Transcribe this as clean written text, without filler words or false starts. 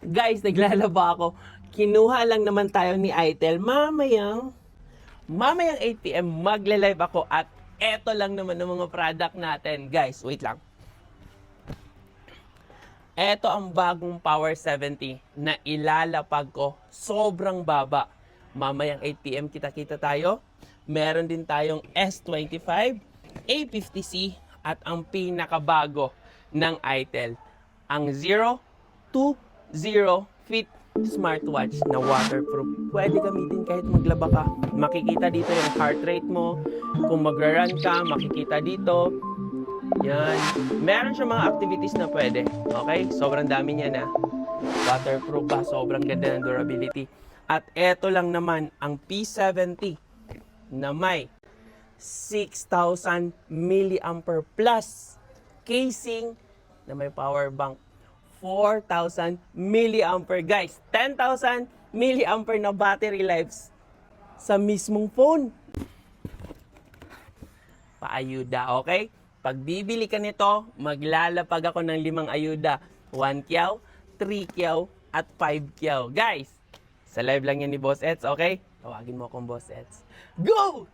Guys, naglalaba ako. Kinuha lang naman tayo ni Itel. Mamayang 8 p.m. magle-live ako at eto lang naman ng mga product natin. Guys, wait lang. Eto ang bagong Power 70 na ilalapag ko. Sobrang baba. Mamayang 8 p.m. kita-kita tayo. Meron din tayong S25, A50C at ang pinakabago ng Itel. Ang 020 Fit smartwatch na waterproof. Pwede gamitin kahit maglaba ka. Makikita dito yung heart rate mo. Kung magra-run ka, makikita dito. Yan. Meron siya mga activities na pwede. Okay? Sobrang dami niya na. Waterproof pa. Sobrang ganda ng durability. At eto lang naman ang P70 na may 6,000 milliampere plus casing na may power bank 4,000 milliampere. Guys, 10,000 milliampere na battery lives sa mismong phone. Paayuda, okay? Pag bibili ka nito, maglalapag ako ng 5 ayuda. 1 kyaw, 3 kyaw, at 5 kyaw. Guys, sa live lang yan ni Boss Eds, okay? Tawagin mo akong Boss Eds. Go!